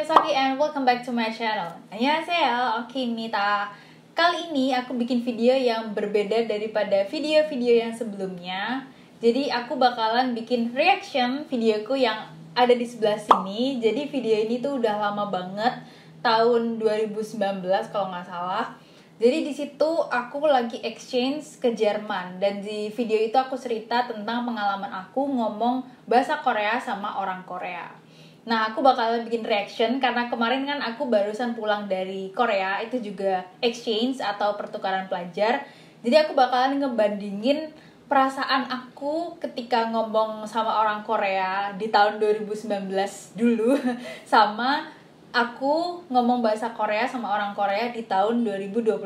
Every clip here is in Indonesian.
name is Oki and welcome back to my channel. Annyeonghaseyo, Oki Mita. Kali ini aku bikin video yang berbeda daripada video-video yang sebelumnya. Jadi aku bakalan bikin reaction videoku yang ada di sebelah sini. Jadi video ini tuh udah lama banget, tahun 2019 kalau nggak salah. Jadi di situ aku lagi exchange ke Jerman, dan di video itu aku cerita tentang pengalaman aku ngomong bahasa Korea sama orang Korea. Nah, aku bakalan bikin reaction karena kemarin kan aku barusan pulang dari Korea, itu juga exchange atau pertukaran pelajar. Jadi aku bakalan ngebandingin perasaan aku ketika ngomong sama orang Korea di tahun 2019 dulu sama aku ngomong bahasa Korea sama orang Korea di tahun 2021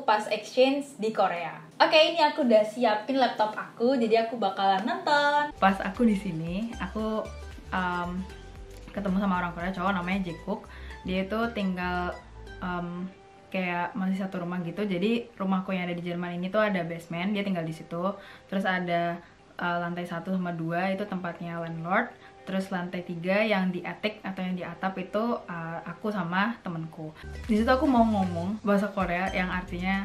pas exchange di Korea. Oke, ini aku udah siapin laptop aku, jadi aku bakalan nonton. Pas aku di sini, aku ketemu sama orang Korea cowok namanya Jaekook. Dia itu tinggal kayak masih satu rumah gitu. Jadi rumahku yang ada di Jerman ini tuh ada basement, dia tinggal di situ. Terus ada lantai 1 sama 2 itu tempatnya landlord. Terus lantai 3 yang di attic atau yang di atap itu aku sama temenku. Di situ aku mau ngomong bahasa Korea yang artinya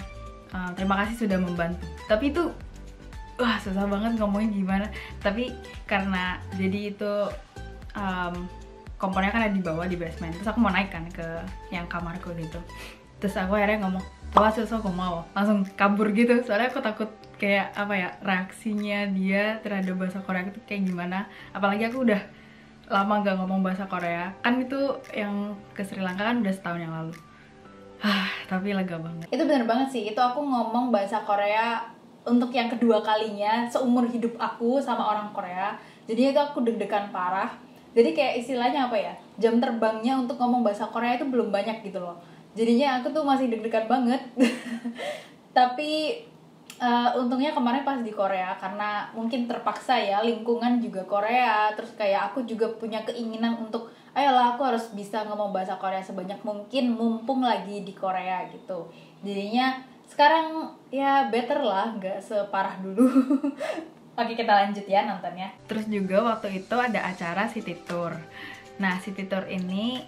terima kasih sudah membantu. Tapi itu susah banget ngomongnya gimana. Tapi karena jadi itu kompornya kan ada di bawah di basement. Terus aku mau naik kan ke yang kamarku gitu. Terus aku akhirnya ngomong aku mau langsung kabur gitu. Soalnya aku takut kayak apa ya, reaksinya dia terhadap bahasa Korea itu kayak gimana. Apalagi aku udah lama gak ngomong bahasa Korea. Kan itu yang ke Sri Lanka kan udah setahun yang lalu. Tapi lega banget. Itu bener banget sih. Itu aku ngomong bahasa Korea untuk yang kedua kalinya seumur hidup aku sama orang Korea. Jadi itu aku deg-degan parah. Jadi kayak istilahnya apa ya, jam terbangnya untuk ngomong bahasa Korea itu belum banyak gitu loh. Jadinya aku tuh masih deg-degan banget. Tapi untungnya kemarin pas di Korea, karena mungkin terpaksa ya, lingkungan juga Korea. Terus kayak aku juga punya keinginan untuk ayolah aku harus bisa ngomong bahasa Korea sebanyak mungkin mumpung lagi di Korea gitu. Jadinya sekarang ya better lah, gak separah dulu. Oke, kita lanjut ya nontonnya. Terus juga waktu itu ada acara City Tour. Nah, City Tour ini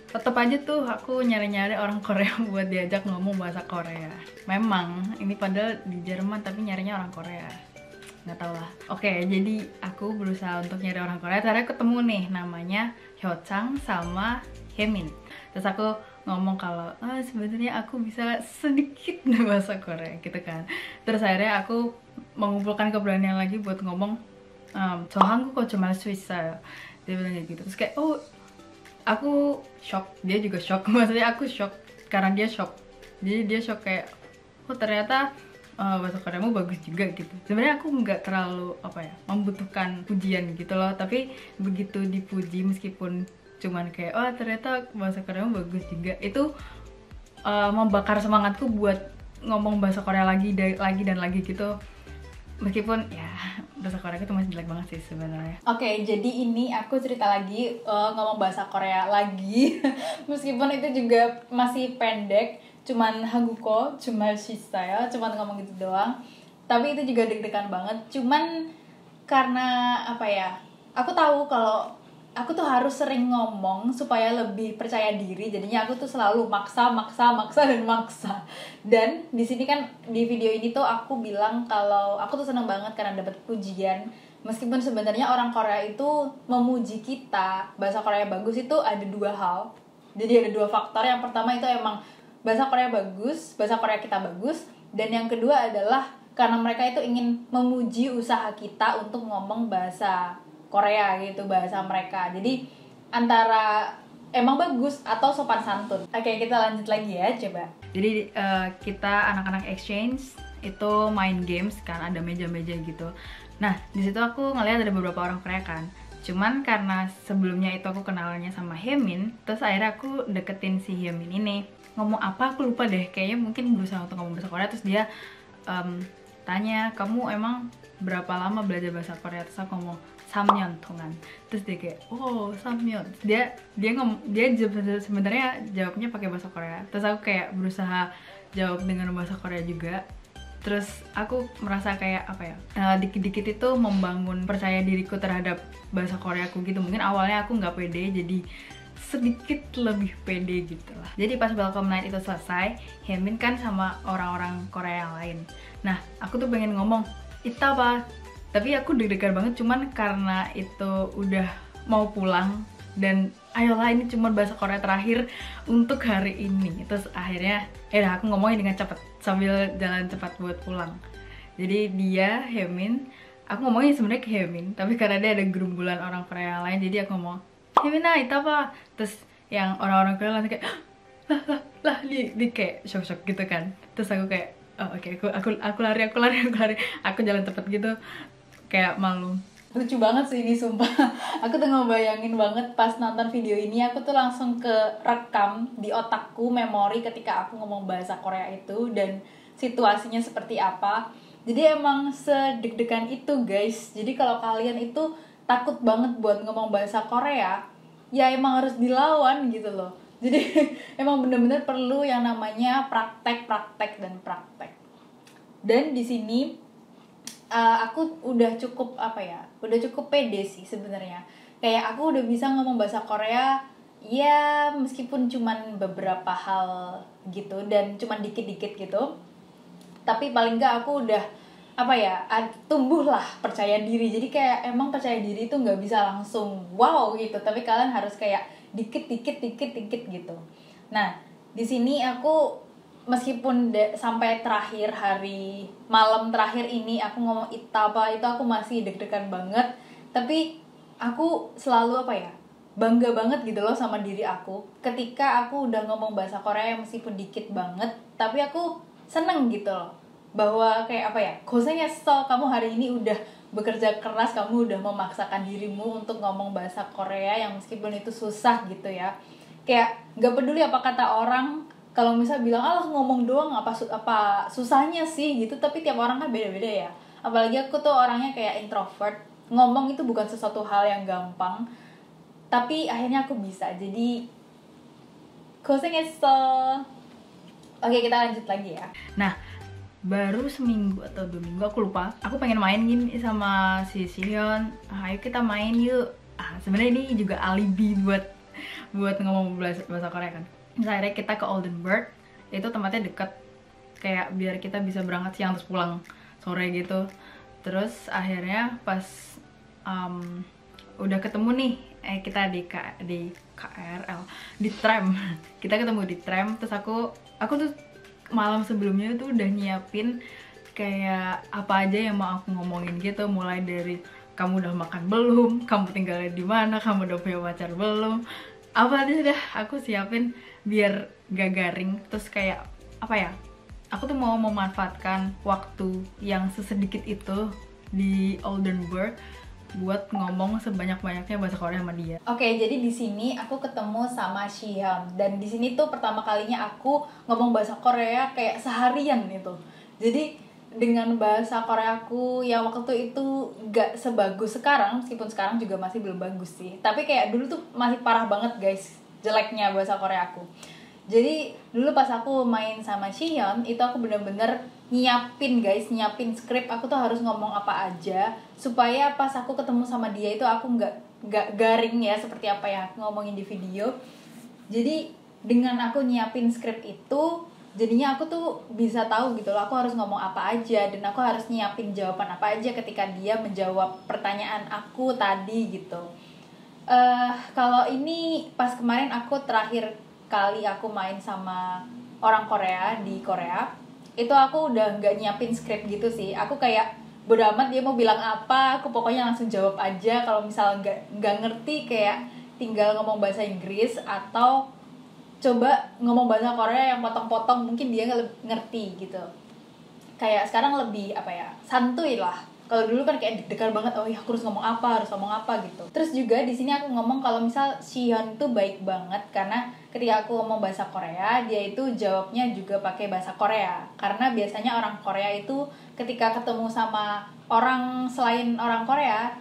tetep aja tuh aku nyari-nyari orang Korea buat diajak ngomong bahasa Korea. Memang ini padahal di Jerman tapi nyarinya orang Korea. Nggak tau lah. Oke, jadi aku berusaha untuk nyari orang Korea. Ternyata ketemu nih, namanya Hyochang sama Hemin. Terus aku ngomong kalau sebenarnya aku bisa sedikit bahasa Korea gitu kan. Terus akhirnya aku mengumpulkan keberanian lagi buat ngomong 저 한국어 좀 할 수 있어요. Dia bilang kayak gitu. Terus kayak aku shock, dia juga shock. Maksudnya aku shock karena dia shock. Jadi dia shock kayak ternyata bahasa Koreamu bagus juga gitu. Sebenarnya aku nggak terlalu membutuhkan pujian gitu loh. Tapi begitu dipuji meskipun cuman kayak ternyata bahasa Koreamu bagus juga, itu membakar semangatku buat ngomong bahasa Korea lagi dan lagi gitu. Meskipun ya bahasa Korea itu masih jelek banget sih sebenarnya. Oke, jadi ini aku cerita lagi ngomong bahasa Korea lagi. Meskipun itu juga masih pendek, cuman haguko, cuma shistaya, cuman ngomong gitu doang. Tapi itu juga deg-degan banget. Cuman karena aku tahu kalau aku tuh harus sering ngomong supaya lebih percaya diri. Jadinya aku tuh selalu maksa. Dan di sini kan di video ini tuh aku bilang kalau aku tuh seneng banget karena dapat pujian. Meskipun sebenarnya orang Korea itu memuji kita bahasa Korea bagus itu ada 2 hal. Jadi ada 2 faktor. Yang pertama itu emang bahasa Korea bagus, bahasa Korea kita bagus. Dan yang kedua adalah karena mereka itu ingin memuji usaha kita untuk ngomong bahasa Korea gitu, bahasa mereka. Jadi antara emang bagus atau sopan santun. Oke, kita lanjut lagi ya, coba. Jadi kita anak-anak exchange itu main games kan, ada meja-meja gitu. Nah, di situ aku ngeliat ada beberapa orang Korea kan. Cuman karena sebelumnya itu aku kenalnya sama Hemin, terus akhirnya aku deketin si Hemin ini. Ngomong apa aku lupa deh, kayaknya mungkin berusaha untuk ngomong bahasa Korea. Terus dia tanya, kamu emang berapa lama belajar bahasa Korea? Terus aku ngomong 3년 동안. Terus dia kayak 3년. Dia sebenarnya jawabnya pakai bahasa Korea. Terus aku kayak berusaha jawab dengan bahasa Korea juga. Terus aku merasa kayak dikit-dikit itu membangun percaya diriku terhadap bahasa Koreaku gitu. Mungkin awalnya aku nggak pede, jadi sedikit lebih pede gitu lah. Jadi pas welcome night itu selesai, Haemin kan sama orang-orang Korea yang lain. Nah, aku tuh pengen ngomong, "Ita apa?" Tapi aku deg-degan banget, cuman karena itu udah mau pulang dan ayolah ini cuma bahasa Korea terakhir untuk hari ini. Terus akhirnya aku ngomongin dengan cepat sambil jalan cepat buat pulang. Jadi dia Haemin, aku ngomongin sebenarnya ke Haemin, tapi karena dia ada gerombolan orang Korea yang lain, jadi aku ngomong Haemin itu apa? Terus yang orang-orang Korea langsung kayak lah di kayak shock gitu kan. Terus aku kayak oke, aku lari aku jalan cepet gitu, kayak malu. Lucu banget sih ini sumpah. Aku tuh ngebayangin banget pas nonton video ini, aku tuh langsung ke rekam di otakku memori ketika aku ngomong bahasa Korea itu dan situasinya seperti apa. Jadi emang sedeg-degan itu guys. Jadi kalau kalian itu takut banget buat ngomong bahasa Korea, ya emang harus dilawan gitu loh. Jadi emang bener-bener perlu yang namanya praktek. Dan di sini aku udah cukup udah cukup pede sih sebenarnya. Kayak aku udah bisa ngomong bahasa Korea, ya meskipun cuman beberapa hal gitu dan cuman dikit-dikit gitu. Tapi paling enggak aku udah tumbuhlah percaya diri. Jadi kayak emang percaya diri itu nggak bisa langsung wow gitu, tapi kalian harus kayak dikit gitu. Nah, di sini aku meskipun sampai terakhir hari malam terakhir ini aku ngomong itapa itu aku masih deg-degan banget, tapi aku selalu bangga banget gitu loh sama diri aku ketika aku udah ngomong bahasa Korea meskipun dikit banget, tapi aku seneng gitu loh bahwa kayak 고생했어, kamu hari ini udah bekerja keras, kamu udah memaksakan dirimu untuk ngomong bahasa Korea yang meskipun itu susah gitu ya. Kayak gak peduli apa kata orang, kalau misal bilang alah ngomong doang apa susahnya sih gitu, tapi tiap orang kan beda-beda ya. Apalagi aku tuh orangnya kayak introvert, ngomong itu bukan sesuatu hal yang gampang, tapi akhirnya aku bisa. Jadi 고생했어. Oke, kita lanjut lagi ya. Nah, baru seminggu atau 2 minggu aku lupa, aku pengen main gini sama si Sihyun. Ayo kita main yuk. Sebenarnya ini juga alibi buat ngomong bahasa Korea kan. Akhirnya kita ke Oldenburg, itu tempatnya deket, kayak biar kita bisa berangkat siang terus pulang sore gitu. Terus akhirnya pas udah ketemu nih, kita di KRL, di tram. Kita ketemu di tram, terus aku tuh malam sebelumnya tuh udah nyiapin kayak apa aja yang mau aku ngomongin gitu, mulai dari kamu udah makan belum, kamu tinggalnya di mana, kamu udah punya pacar belum, apa aja dah aku siapin biar gak garing. Terus kayak aku tuh mau memanfaatkan waktu yang sesedikit itu di Oldenburg buat ngomong sebanyak-banyaknya bahasa Korea sama dia. Oke, jadi di sini aku ketemu sama Sihyun dan di sini tuh pertama kalinya aku ngomong bahasa Korea kayak seharian gitu. Jadi dengan bahasa Koreaku yang waktu itu gak sebagus sekarang, meskipun sekarang juga masih belum bagus sih. Tapi kayak dulu tuh masih parah banget guys jeleknya bahasa Koreaku. Jadi dulu pas aku main sama Sihyun itu aku bener-bener nyiapin skrip, aku tuh harus ngomong apa aja supaya pas aku ketemu sama dia itu aku nggak garing ya seperti apa yang aku ngomongin di video. Jadi dengan aku nyiapin skrip itu jadinya aku tuh bisa tahu gitu loh aku harus ngomong apa aja dan aku harus nyiapin jawaban apa aja ketika dia menjawab pertanyaan aku tadi gitu. Kalau ini pas kemarin aku terakhir kali aku main sama orang Korea di Korea, itu aku udah nggak nyiapin skrip gitu sih. Aku kayak bodo amat dia mau bilang apa, aku pokoknya langsung jawab aja. Kalau misal nggak ngerti kayak tinggal ngomong bahasa Inggris atau coba ngomong bahasa Korea yang potong-potong, mungkin dia ngerti gitu. Kayak sekarang lebih santuy lah. Kalau dulu kan kayak deg-degan banget, oh ya aku harus ngomong apa gitu. Terus juga di sini aku ngomong kalau misal Sihyun tuh baik banget karena ketika aku ngomong bahasa Korea, dia itu jawabnya juga pakai bahasa Korea. Karena biasanya orang Korea itu ketika ketemu sama orang selain orang Korea,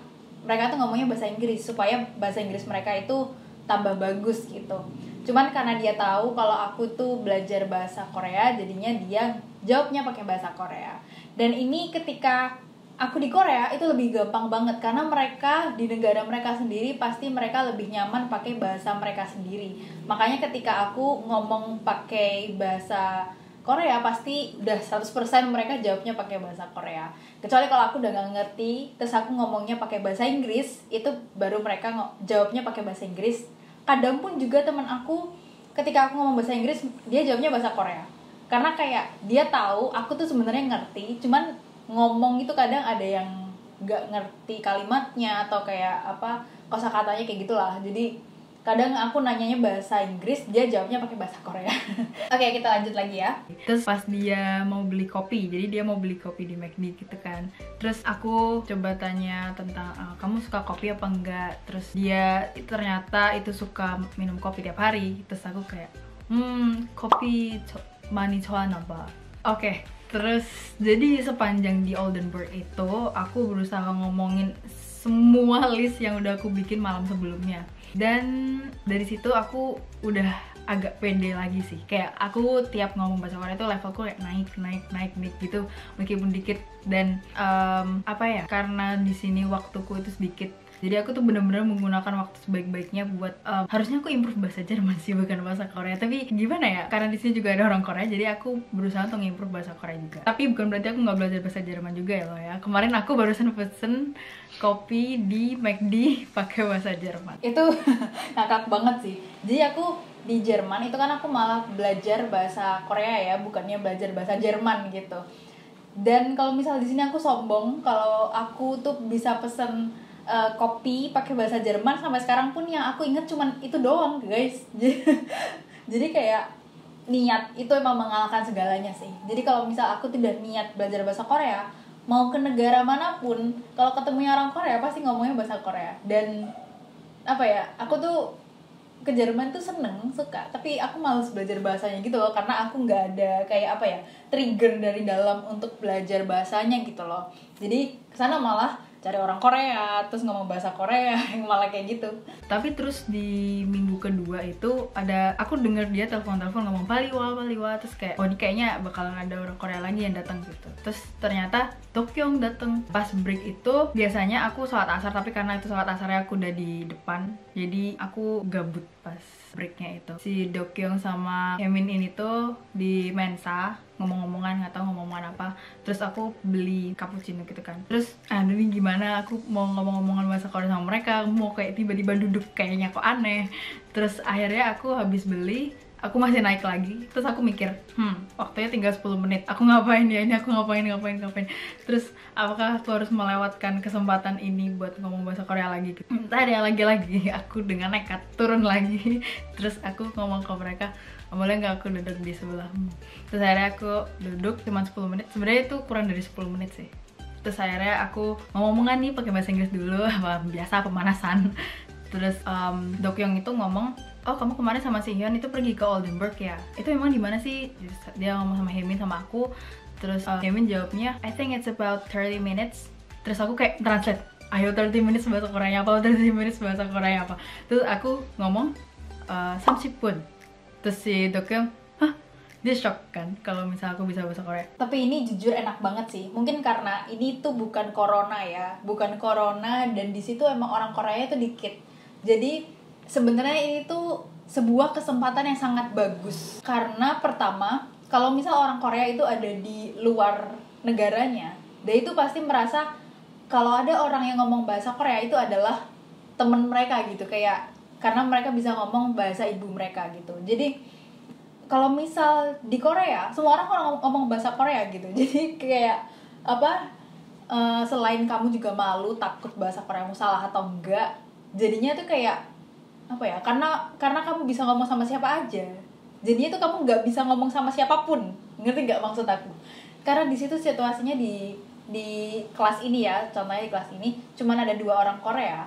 mereka tuh ngomongnya bahasa Inggris supaya bahasa Inggris mereka itu tambah bagus gitu. Cuman karena dia tahu kalau aku tuh belajar bahasa Korea, jadinya dia jawabnya pakai bahasa Korea. Dan ini ketika aku di Korea itu lebih gampang banget karena mereka di negara mereka sendiri pasti mereka lebih nyaman pakai bahasa mereka sendiri. Makanya ketika aku ngomong pakai bahasa Korea pasti udah 100% mereka jawabnya pakai bahasa Korea. Kecuali kalau aku udah gak ngerti terus aku ngomongnya pakai bahasa Inggris, itu baru mereka jawabnya pakai bahasa Inggris. Kadang pun juga teman aku ketika aku ngomong bahasa Inggris dia jawabnya bahasa Korea. Karena kayak dia tahu aku tuh sebenarnya ngerti, cuman ngomong itu kadang ada yang nggak ngerti kalimatnya atau kayak apa kosakatanya kayak gitulah. Jadi kadang aku nanyanya bahasa Inggris, dia jawabnya pakai bahasa Korea. Oke, kita lanjut lagi ya. Terus pas dia mau beli kopi, jadi dia mau beli kopi di McD gitu kan. Terus aku coba tanya tentang kamu suka kopi apa enggak. Terus dia ternyata itu suka minum kopi tiap hari. Terus aku kayak kopi 많이 좋아하나 봐. Oke, terus jadi sepanjang di Oldenburg itu aku berusaha ngomongin semua list yang udah aku bikin malam sebelumnya. Dan dari situ aku udah agak pede lagi sih. Kayak aku tiap ngomong bahasa Korea itu levelku kayak naik gitu meskipun dikit. Dan apa ya? Karena di sini waktuku itu sedikit. Jadi aku tuh bener-bener menggunakan waktu sebaik-baiknya buat harusnya aku improve bahasa Jerman sih bukan bahasa Korea. Tapi gimana ya? Karena di sini juga ada orang Korea, jadi aku berusaha untuk improve bahasa Korea juga. Tapi bukan berarti aku nggak belajar bahasa Jerman juga ya loh ya. Kemarin aku barusan pesen kopi di McD pakai bahasa Jerman. Itu ngakak banget sih. Jadi aku di Jerman itu kan aku malah belajar bahasa Korea ya, bukannya belajar bahasa Jerman gitu. Dan kalau misal di sini aku sombong kalau aku tuh bisa pesen kopi pakai bahasa Jerman, sampai sekarang pun yang aku inget cuman itu doang guys. Jadi kayak niat itu emang mengalahkan segalanya sih. Jadi kalau misal aku tidak niat belajar bahasa Korea, mau ke negara manapun kalau ketemu orang Korea pasti ngomongnya bahasa Korea. Dan apa ya, aku tuh ke Jerman tuh seneng, suka, tapi aku males belajar bahasanya gitu loh, karena aku nggak ada kayak apa ya, trigger dari dalam untuk belajar bahasanya gitu loh. Jadi kesana malah cari orang Korea, terus ngomong bahasa Korea, yang malah kayak gitu. Tapi terus di minggu kedua itu aku denger dia telepon ngomong Paliwa, terus kayak oh ini kayaknya bakalan ada orang Korea lagi yang datang gitu. Terus ternyata Dokyung datang. Pas break itu biasanya aku sholat asar, tapi karena itu sholat asarnya aku udah di depan, jadi aku gabut pas breaknya itu. Si Dokyung sama Yemin ini tuh di Mensa ngomong-ngomongan, nggak tahu ngomong-ngomongan apa. Terus aku beli cappuccino gitu kan. Terus ini gimana, aku mau ngomong-ngomongan bahasa Korea sama mereka, mau kayak tiba-tiba duduk kayaknya kok aneh. Terus akhirnya aku habis beli, aku masih naik lagi. Terus aku mikir, waktunya tinggal 10 menit, aku ngapain ya ini, aku ngapain. Terus apakah aku harus melewatkan kesempatan ini buat ngomong bahasa Korea lagi? Tadi lagi aku dengan nekat turun lagi. Terus aku ngomong ke mereka, boleh nggak aku duduk di sebelahmu? Terus akhirnya aku duduk cuma 10 menit. Sebenarnya itu kurang dari 10 menit sih. Terus akhirnya aku ngomong-ngomongan nih pakai bahasa Inggris dulu, biasa pemanasan. Terus Dokyung itu ngomong, oh kamu kemarin sama si Hyun itu pergi ke Oldenburg ya? Itu emang di mana sih? Dia ngomong sama Hemin sama aku. Terus Hemin jawabnya, I think it's about 30 minutes. Terus aku kayak translate, ayo 30 minutes bahasa Koreanya apa? 30 minutes bahasa Korea apa? Terus aku ngomong 30분. Terus si Dokyung, dia shock kan kalau misalnya aku bisa bahasa Korea. Tapi ini jujur enak banget sih. Mungkin karena ini tuh bukan corona ya, bukan corona, dan di situ emang orang Korea itu dikit. Jadi sebenarnya ini tuh sebuah kesempatan yang sangat bagus. Karena pertama, kalau misal orang Korea itu ada di luar negaranya, dia itu pasti merasa kalau ada orang yang ngomong bahasa Korea itu adalah temen mereka gitu, kayak karena mereka bisa ngomong bahasa ibu mereka gitu. Jadi kalau misal di Korea semua orang ngomong bahasa Korea gitu. Jadi kayak apa, selain kamu juga malu takut bahasa Koreamu salah atau enggak, jadinya tuh kayak apa ya, karena kamu bisa ngomong sama siapa aja, jadinya tuh kamu nggak bisa ngomong sama siapapun. Ngerti nggak maksud aku? Karena di situ situasinya di kelas ini ya, contohnya di kelas ini cuman ada 2 orang Korea,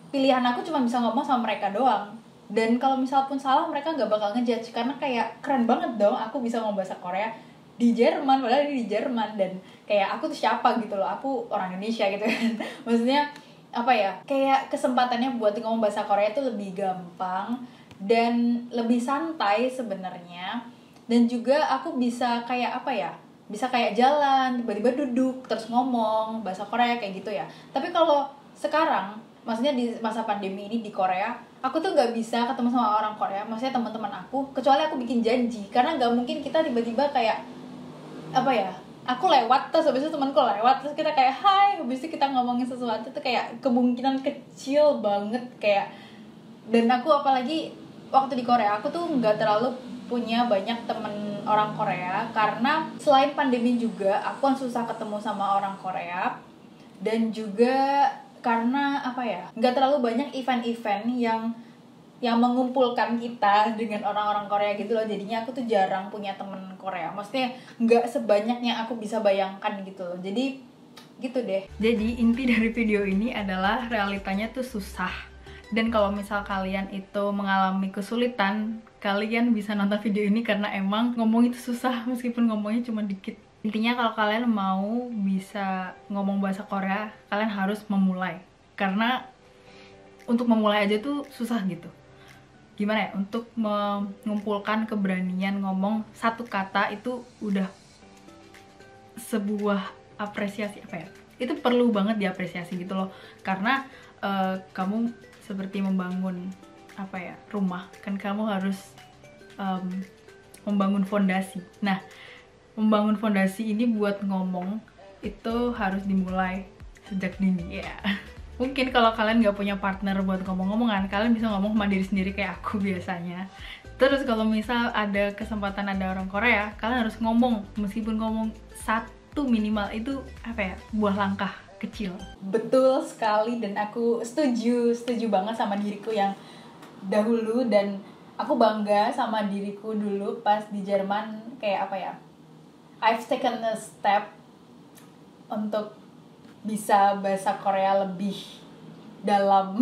pilihan aku cuma bisa ngomong sama mereka doang. Dan kalau misal pun salah, mereka nggak bakal ngejudge, karena kayak keren banget dong aku bisa ngomong bahasa Korea di Jerman, padahal di Jerman. Dan kayak aku tuh siapa gitu loh, aku orang Indonesia gitu kan. Maksudnya apa ya, kayak kesempatannya buat ngomong bahasa Korea itu lebih gampang dan lebih santai sebenarnya. Dan juga aku bisa kayak apa ya, bisa kayak jalan, tiba-tiba duduk, terus ngomong bahasa Korea kayak gitu ya. Tapi kalau sekarang, maksudnya di masa pandemi ini di Korea, aku tuh nggak bisa ketemu sama orang Korea, maksudnya teman-teman aku, kecuali aku bikin janji. Karena nggak mungkin kita tiba-tiba kayak, apa ya, aku lewat, terus habis itu temanku lewat, terus kita kayak, hai, habis itu kita ngomongin sesuatu, tuh kayak kemungkinan kecil banget, kayak. Dan aku apalagi waktu di Korea, aku tuh nggak terlalu punya banyak temen orang Korea, karena selain pandemi juga aku kan susah ketemu sama orang Korea, dan juga karena apa ya, nggak terlalu banyak event-event yang mengumpulkan kita dengan orang-orang Korea gitu loh. Jadinya aku tuh jarang punya temen Korea, maksudnya nggak sebanyak yang aku bisa bayangkan gitu loh. Jadi gitu deh. Jadi inti dari video ini adalah realitanya tuh susah. Dan kalau misal kalian itu mengalami kesulitan, kalian bisa nonton video ini karena emang ngomong itu susah meskipun ngomongnya cuma dikit. Intinya kalau kalian mau bisa ngomong bahasa Korea, kalian harus memulai. Karena untuk memulai aja tuh susah gitu. Gimana ya? Untuk mengumpulkan keberanian ngomong satu kata itu udah sebuah apresiasi, apa ya? Itu perlu banget diapresiasi gitu loh. Karena kamu seperti membangun apa ya, rumah, kan kamu harus membangun fondasi. Nah, membangun fondasi ini buat ngomong itu harus dimulai sejak dini ya. Mungkin kalau kalian nggak punya partner buat ngomong-ngomongan, kalian bisa ngomong sama diri sendiri kayak aku biasanya. Terus kalau misal ada kesempatan ada orang Korea, kalian harus ngomong, meskipun ngomong satu minimal, itu apa ya, buah langkah kecil. Betul sekali, dan aku setuju banget sama diriku yang dahulu, dan aku bangga sama diriku dulu pas di Jerman. Kayak apa ya, I've taken a step untuk bisa bahasa Korea lebih dalam.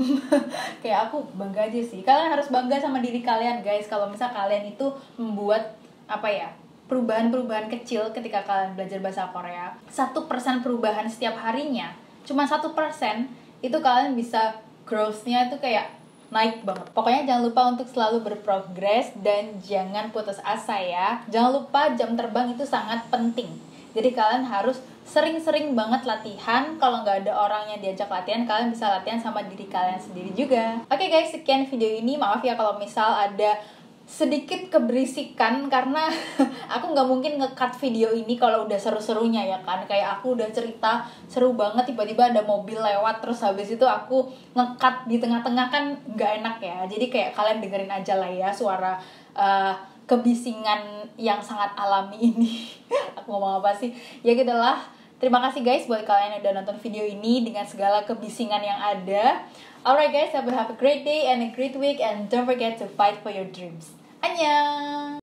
Kayak aku bangga aja sih. Kalian harus bangga sama diri kalian guys, kalau misal kalian itu membuat apa ya, perubahan-perubahan kecil ketika kalian belajar bahasa Korea. 1% perubahan setiap harinya, cuma 1%, itu kalian bisa growth-nya itu kayak naik banget. Pokoknya jangan lupa untuk selalu berprogres dan jangan putus asa ya. Jangan lupa jam terbang itu sangat penting. Jadi kalian harus sering-sering banget latihan. Kalau nggak ada orang yang diajak latihan, kalian bisa latihan sama diri kalian sendiri juga. Oke guys, sekian video ini. Maaf ya kalau misal ada sedikit keberisikan, karena aku nggak mungkin nge-cut video ini kalau udah seru-serunya ya kan. Kayak aku udah cerita seru banget, tiba-tiba ada mobil lewat, terus habis itu aku nge-cut di tengah-tengah, kan nggak enak ya. Jadi kayak kalian dengerin aja lah ya suara kebisingan yang sangat alami ini. Aku ngomong apa sih? Ya gitulah. Terima kasih guys buat kalian yang udah nonton video ini dengan segala kebisingan yang ada. Alright guys, have a great day and a great week, and don't forget to fight for your dreams. Annyeong!